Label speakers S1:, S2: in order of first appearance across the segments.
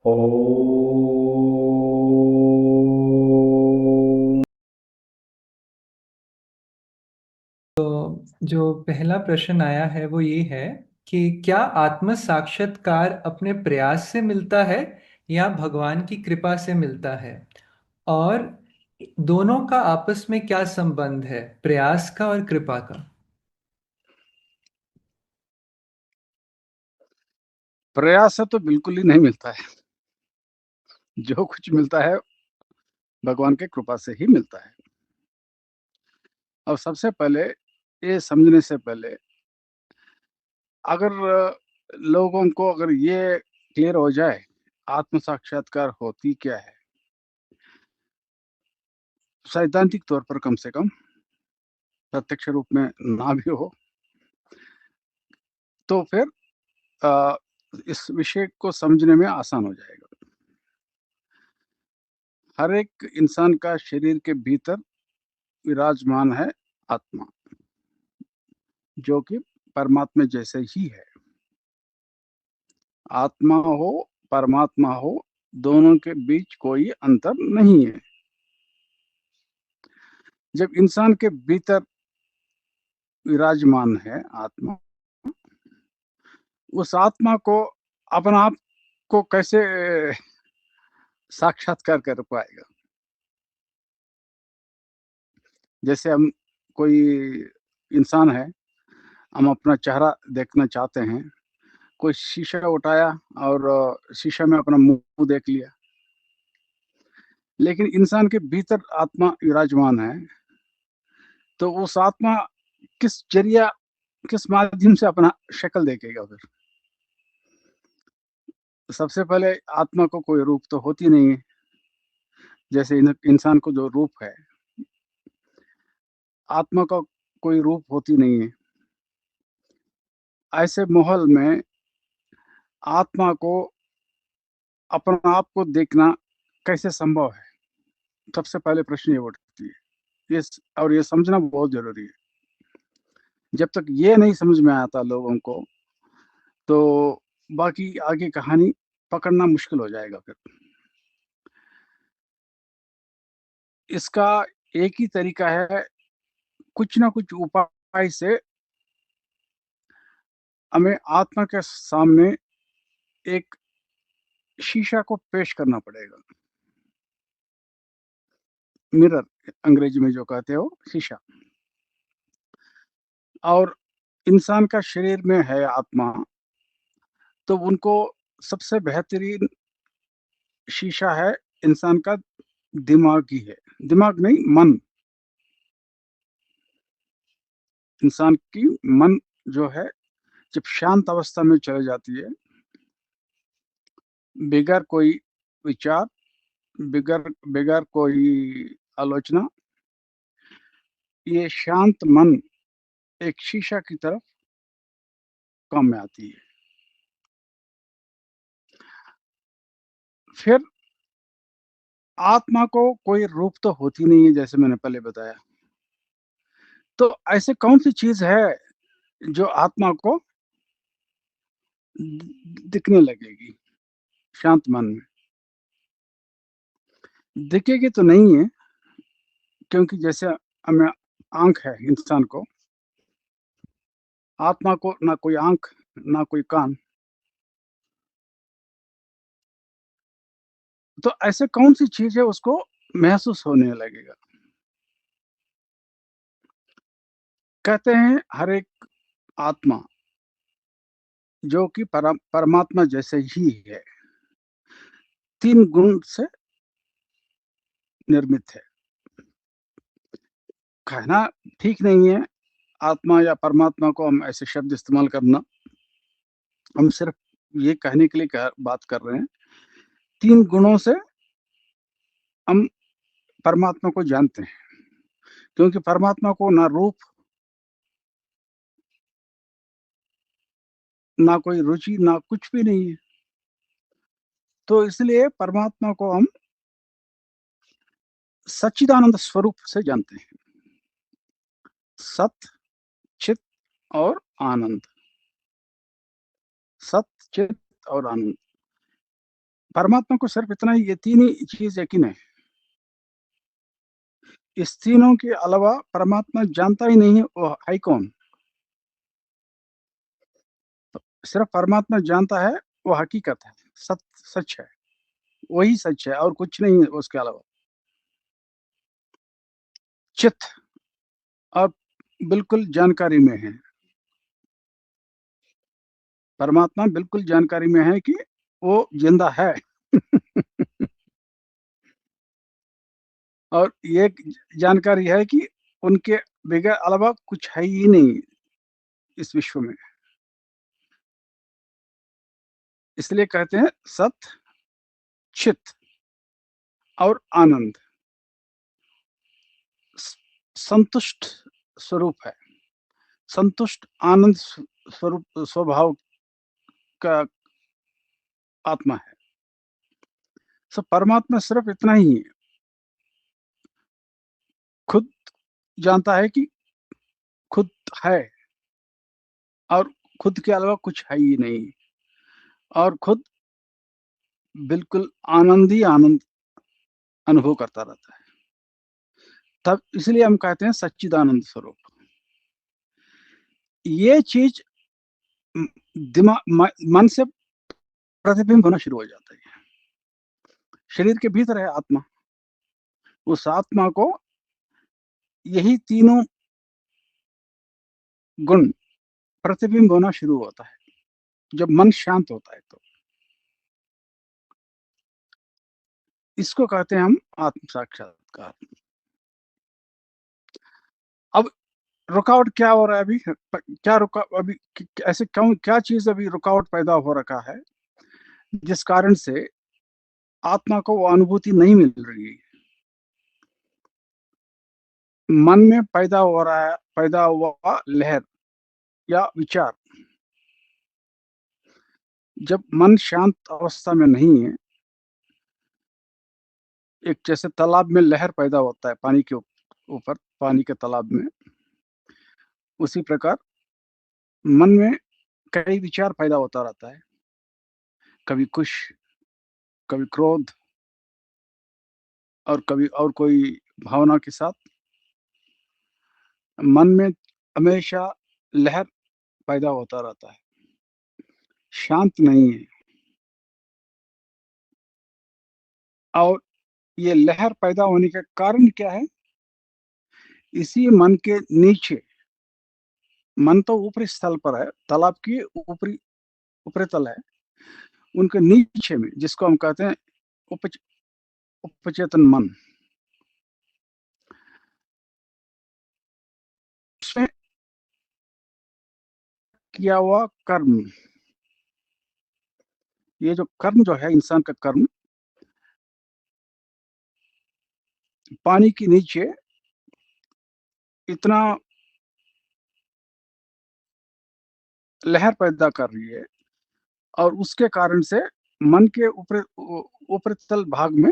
S1: ओम।
S2: जो पहला प्रश्न आया है वो ये है कि क्या आत्म साक्षात्कार अपने प्रयास से मिलता है या भगवान की कृपा से मिलता है। और दोनों का आपस में क्या संबंध है, प्रयास का और कृपा का।
S1: प्रयास से तो बिल्कुल ही नहीं मिलता है। जो कुछ मिलता है भगवान के कृपा से ही मिलता है। और सबसे पहले ये समझने से पहले अगर लोगों को अगर ये क्लियर हो जाए आत्म साक्षात्कार होती क्या है, सैद्धांतिक तौर पर कम से कम, प्रत्यक्ष रूप में ना भी हो, तो फिर इस विषय को समझने में आसान हो जाएगा। हर एक इंसान का शरीर के भीतर विराजमान है आत्मा, जो कि परमात्मा जैसे ही है। आत्मा हो, परमात्मा हो, दोनों के बीच कोई अंतर नहीं है। जब इंसान के भीतर विराजमान है आत्मा, उस आत्मा को अपने आप को कैसे साक्षात्कार कर पाएगा। जैसे हम कोई इंसान है, हम अपना चेहरा देखना चाहते हैं, कोई शीशा उठाया और शीशा में अपना मुंह देख लिया, लेकिन इंसान के भीतर आत्मा विराजमान है, तो उस आत्मा किस जरिया, किस माध्यम से अपना शक्ल देखेगा फिर। सबसे पहले आत्मा को कोई रूप तो होती नहीं है। जैसे इंसान को जो रूप है, आत्मा का कोई रूप होती नहीं है। ऐसे माहौल में आत्मा को अपना आप को देखना कैसे संभव है? सबसे पहले प्रश्न ये उठती है। और ये समझना बहुत जरूरी है। जब तक ये नहीं समझ में आता लोगों को, तो बाकी आगे कहानी पकड़ना मुश्किल हो जाएगा फिर। इसका एक ही तरीका है, कुछ ना कुछ उपाय से हमें आत्मा के सामने एक शीशा को पेश करना पड़ेगा। मिरर अंग्रेजी में जो कहते हो, शीशा। और इंसान का शरीर में है आत्मा, तो उनको सबसे बेहतरीन शीशा है इंसान का दिमाग ही है। दिमाग नहीं, मन। इंसान की मन जो है, जब शांत अवस्था में चली जाती है, बगैर कोई विचार, बगैर बगैर कोई आलोचना, ये शांत मन एक शीशा की तरफ काम में आती है। फिर आत्मा को कोई रूप तो होती नहीं है, जैसे मैंने पहले बताया। तो ऐसे कौन सी चीज है जो आत्मा को दिखने लगेगी शांत मन में? दिखेगी तो नहीं है, क्योंकि जैसे हमें आंख है इंसान को, आत्मा को ना कोई आंख, ना कोई कान। तो ऐसे कौन सी चीज है उसको महसूस होने लगेगा? कहते हैं हर एक आत्मा जो कि परमात्मा जैसे ही है, तीन गुण से निर्मित है। कहना ठीक नहीं है आत्मा या परमात्मा को हम ऐसे शब्द इस्तेमाल करना। हम सिर्फ ये कहने के लिए बात कर रहे हैं, तीन गुणों से हम परमात्मा को जानते हैं। क्योंकि परमात्मा को ना रूप, ना कोई रुचि, ना कुछ भी नहीं है। तो इसलिए परमात्मा को हम सच्चिदानंद स्वरूप से जानते हैं। सत, चित और आनंद। सत, चित और आनंद। परमात्मा को सिर्फ इतना ही, ये तीन ही चीज यकीन है। इस तीनों के अलावा परमात्मा जानता ही नहीं है वो है कौन। तो सिर्फ परमात्मा जानता है, वो हकीकत है, सच है, वही सच है और कुछ नहीं है उसके अलावा। चित और बिल्कुल जानकारी में है, परमात्मा बिल्कुल जानकारी में है कि वो जिंदा है। और ये जानकारी है कि उनके बगैर अलावा कुछ है ही नहीं इस विश्व में। इसलिए कहते हैं सत, चित और आनंद संतुष्ट स्वरूप है, संतुष्ट आनंद स्वरूप स्वभाव का आत्मा है। सो परमात्मा सिर्फ इतना ही है, खुद जानता है कि खुद है और खुद के अलावा कुछ है ही नहीं, और खुद बिल्कुल आनंद ही आनंद अनुभव करता रहता है। तब इसलिए हम कहते हैं सच्चिदानंद स्वरूप। ये चीज दिमाग मन से प्रतिबिंब होना शुरू हो जाता है। शरीर के भीतर है आत्मा, उस आत्मा को यही तीनों गुण प्रतिबिंब होना शुरू होता है जब मन शांत होता है। तो इसको कहते हैं हम आत्म साक्षात्कार। अब रुकावट क्या हो रहा है अभी, क्या रुका अभी, ऐसे क्यों, क्या चीज अभी रुकावट पैदा हो रखा है जिस कारण से आत्मा को वो अनुभूति नहीं मिल रही है। मन में पैदा हो रहा है, पैदा हुआ लहर या विचार। जब मन शांत अवस्था में नहीं है, एक जैसे तालाब में लहर पैदा होता है पानी के ऊपर, पानी के तालाब में, उसी प्रकार मन में कई विचार पैदा होता रहता है, कभी खुश, कभी क्रोध, और कभी और कोई भावना के साथ मन में हमेशा लहर पैदा होता रहता है, शांत नहीं है। और ये लहर पैदा होने का कारण क्या है? इसी मन के नीचे, मन तो ऊपरी स्थल पर है, तालाब की ऊपरी ऊपरी तल है, उनके नीचे में जिसको हम कहते हैं उपच उपचेतन मन, उसमें किया हुआ कर्म, ये जो कर्म जो है इंसान का कर्म, पानी के नीचे इतना लहर पैदा कर रही है, और उसके कारण से मन के ऊपरी तल भाग में,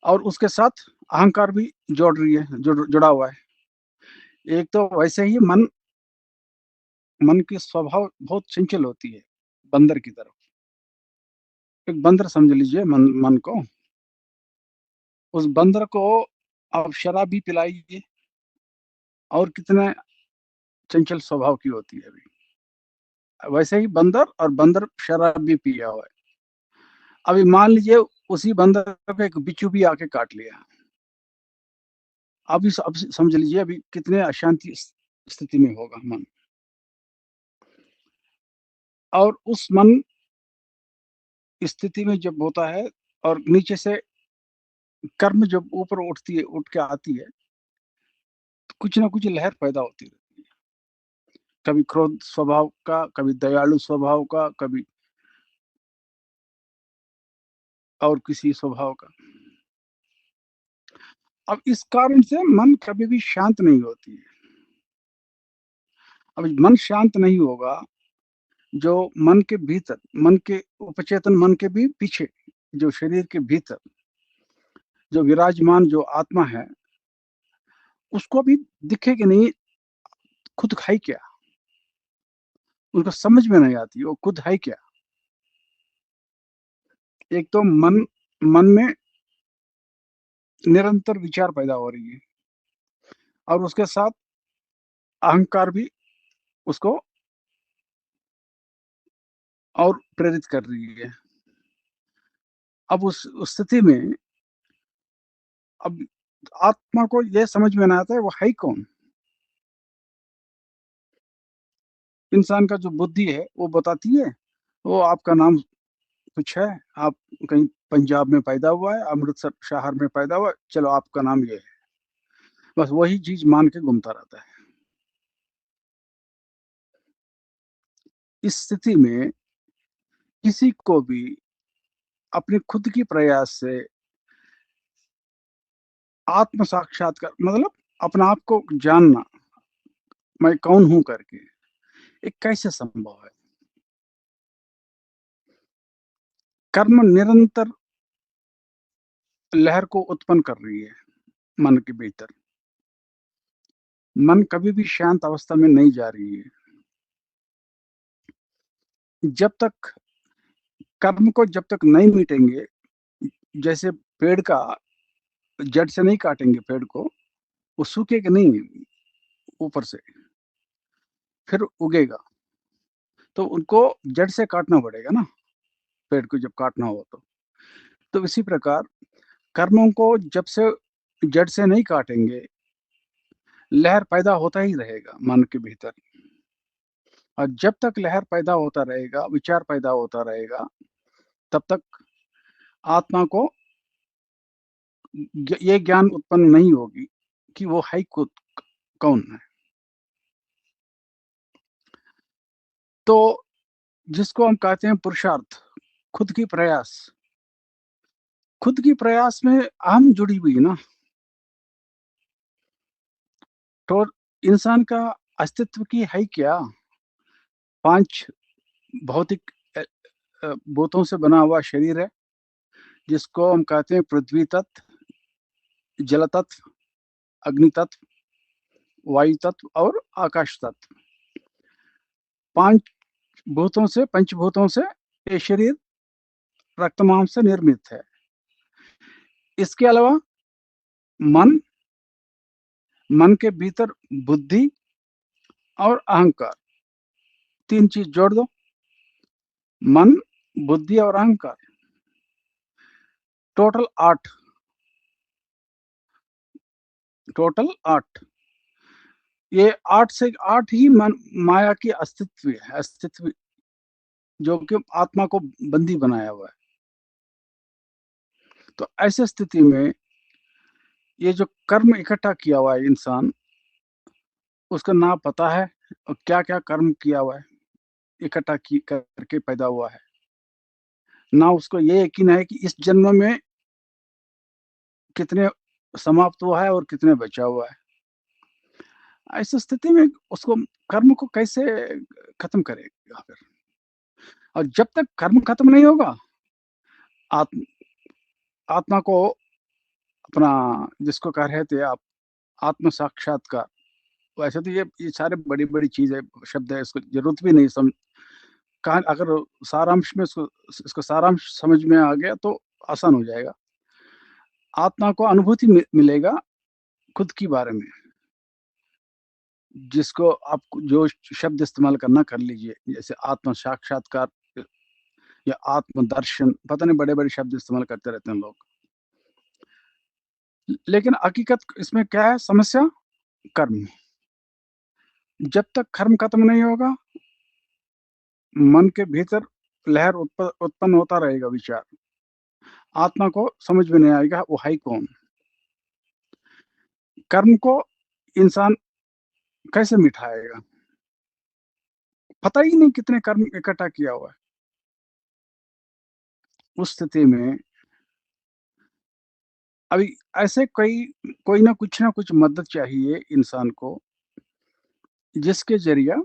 S1: और उसके साथ अहंकार भी जोड़ रही है, जुड़ा हुआ है। एक तो वैसे ही मन की स्वभाव बहुत चंचल होती है, बंदर की तरफ। एक बंदर समझ लीजिए मन को, उस बंदर को आप शराब भी पिलाइए और कितने चंचल स्वभाव की होती है अभी। वैसे ही बंदर, और बंदर शराब भी पिया हुआ है। अभी मान लीजिए उसी बंदर को एक बिच्छू भी आके काट लिया, अब समझ लीजिए अभी कितने अशांति स्थिति में होगा मन। और उस मन स्थिति में जब होता है, और नीचे से कर्म जब ऊपर उठती है, उठ के आती है, तो कुछ ना कुछ लहर पैदा होती रहती है, कभी क्रोध स्वभाव का, कभी दयालु स्वभाव का, कभी और किसी स्वभाव का। अब इस कारण से मन कभी भी शांत नहीं होती है। अब मन शांत नहीं होगा, जो मन के भीतर, मन के उपचेतन मन के भी पीछे, जो शरीर के भीतर जो विराजमान जो आत्मा है, उसको भी दिखेगी नहीं खुद है क्या, उनको समझ में नहीं आती वो खुद है क्या। एक तो मन में निरंतर विचार पैदा हो रही है और उसके साथ अहंकार भी उसको और प्रेरित कर रही है। अब उस स्थिति में अब आत्मा को यह समझ में ना आता है वो है कौन। इंसान का जो बुद्धि है वो बताती है वो आपका नाम कुछ है, आप कहीं पंजाब में पैदा हुआ है, अमृतसर शहर में पैदा हुआ है, चलो आपका नाम ये है। बस वही चीज मान के घूमता रहता है। इस स्थिति में किसी को भी अपने खुद की प्रयास से आत्म साक्षात्कार मतलब अपने आप को जानना, मैं कौन हूं करके, ये कैसे संभव है। कर्म निरंतर लहर को उत्पन्न कर रही है मन के भीतर। मन कभी भी शांत अवस्था में नहीं जा रही है। जब तक कर्म को जब तक नहीं मिटेंगे, जैसे पेड़ का जड़ से नहीं काटेंगे पेड़ को, वो सूखेगा नहीं ऊपर से, फिर उगेगा। तो उनको जड़ से काटना पड़ेगा ना, पेड़ को जब काटना हो तो इसी प्रकार कर्मों को जब से जड़ से नहीं काटेंगे, लहर पैदा होता ही रहेगा मन के भीतर। और जब तक लहर पैदा होता रहेगा, विचार पैदा होता रहेगा, तब तक आत्मा को ये ज्ञान उत्पन्न नहीं होगी कि वो है खुद कौन है। तो जिसको हम कहते हैं पुरुषार्थ, खुद की प्रयास, खुद की प्रयास में अहम जुड़ी हुई ना। तो इंसान का अस्तित्व की है क्या, 5 भौतिक भूतों से बना हुआ शरीर है, जिसको हम कहते हैं पृथ्वी तत्व, जल तत्व, अग्नि तत्व, वायु तत्व और आकाश तत्व। 5 भूतों से, पंचभूतों से ये शरीर रक्त मांस से निर्मित है। इसके अलावा मन, मन के भीतर बुद्धि और अहंकार, 3 चीज जोड़ दो, मन, बुद्धि और अहंकार, टोटल 8। टोटल 8। ये 8 से 8 ही मन माया की अस्तित्व है, अस्तित्व जो कि आत्मा को बंदी बनाया हुआ है। तो ऐसे स्थिति में ये जो कर्म इकट्ठा किया हुआ है इंसान, उसका ना पता है और क्या क्या कर्म किया हुआ है, इकट्ठा की करके पैदा हुआ है। ना उसको ये यकीन है कि इस जन्म में कितने समाप्त हुआ है और कितने बचा हुआ है। ऐसी स्थिति में उसको कर्म को कैसे खत्म करेगा फिर। और जब तक कर्म खत्म नहीं होगा, आत्म आत्मा को अपना, जिसको कह रहे थे आप, आत्म साक्षात्कार। वैसे तो ये सारे बड़ी-बड़ी चीज़ें, शब्द है, इसको ज़रूरत भी नहीं कहा। अगर सारांश में इसको सारांश समझ में आ गया तो आसान हो जाएगा। आत्मा को अनुभूति मिलेगा खुद के बारे में, जिसको आप जो शब्द इस्तेमाल करना कर लीजिए, जैसे आत्म साक्षात्कार या आत्मदर्शन, पता नहीं बड़े-बड़े शब्द इस्तेमाल करते रहते हैं लोग। लेकिन हकीकत इसमें क्या है समस्या? कर्म। जब तक कर्म खत्म नहीं होगा, मन के भीतर लहर उत्पन्न होता रहेगा विचार। आत्मा को समझ में नहीं आएगा वो है कौन। कर्म को इंसान कैसे मिटाएगा? पता ही नहीं कितने कर्म इकट्ठा किया हुआ है। उस स्थिति में अभी ऐसे कोई ना कुछ मदद चाहिए इंसान को, जिसके ज़रिया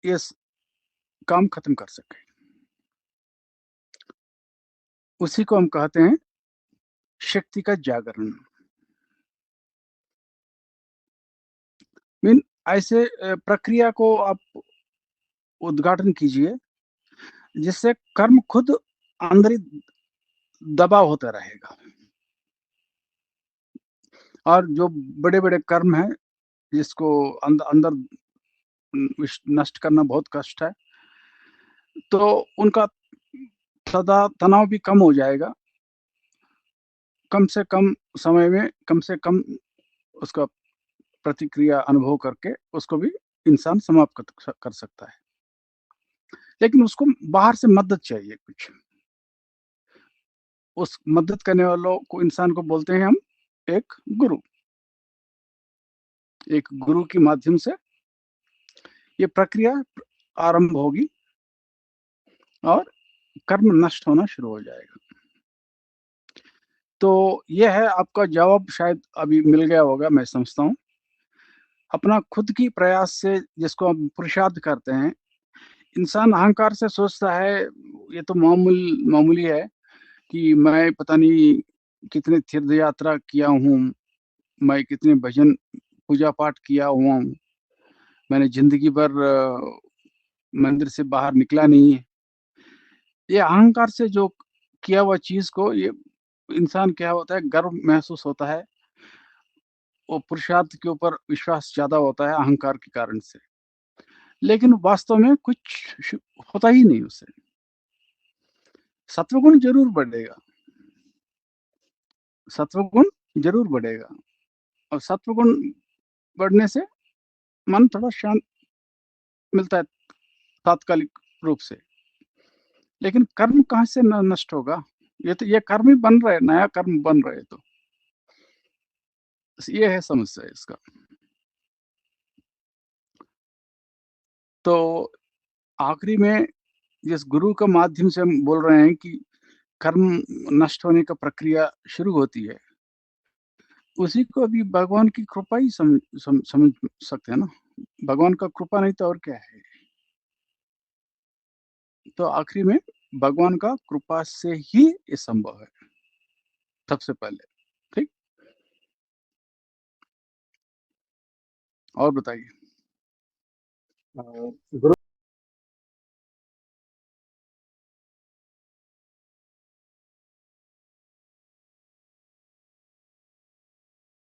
S1: ये काम खत्म कर सके। उसी को हम कहते हैं शक्ति का जागरण। मीन ऐसे प्रक्रिया को आप उद्घाटन कीजिए जिससे कर्म खुद अंदर ही दबाव होता रहेगा। और जो बड़े बड़े कर्म है जिसको अंदर अंदर नष्ट करना बहुत कष्ट है, तो उनका तनाव भी कम हो जाएगा। कम से कम समय में कम से कम उसका प्रतिक्रिया अनुभव करके उसको भी इंसान समाप्त कर सकता है। लेकिन उसको बाहर से मदद चाहिए कुछ। उस मदद करने वालों को, इंसान को बोलते हैं हम एक गुरु। एक गुरु के माध्यम से ये प्रक्रिया आरंभ होगी और कर्म नष्ट होना शुरू हो जाएगा। तो ये है आपका जवाब, शायद अभी मिल गया होगा मैं समझता हूँ। अपना खुद की प्रयास से, जिसको हम पुरुषार्थ करते हैं, इंसान अहंकार से सोचता है ये तो मामूली है कि मैं पता नहीं कितने तीर्थ यात्रा किया हूँ, मैं कितने भजन पूजा पाठ किया हुआ हूँ, मैंने जिंदगी भर मंदिर से बाहर निकला नहीं है। ये अहंकार से जो किया हुआ चीज को, ये इंसान क्या होता है, गर्व महसूस होता है। वो पुरुषार्थ के ऊपर विश्वास ज्यादा होता है अहंकार के कारण से। लेकिन वास्तव में कुछ होता ही नहीं उससे। सत्वगुण जरूर बढ़ेगा, सत्वगुण जरूर बढ़ेगा। और सत्वगुण बढ़ने से मन थोड़ा शांत मिलता है तात्कालिक रूप से। लेकिन कर्म कहाँ से नष्ट होगा? ये कर्म ही बन रहे, नया कर्म बन रहे। तो ये है समस्या इसका। तो आखिरी में जिस गुरु के माध्यम से हम बोल रहे हैं कि कर्म नष्ट होने का प्रक्रिया शुरू होती है, उसी को अभी भगवान की कृपा ही समझ सकते हैं ना। भगवान का कृपा नहीं तो और क्या है। तो आखिरी में भगवान का कृपा से ही ये संभव है, सबसे पहले। ठीक, और बताइए।
S3: गुरु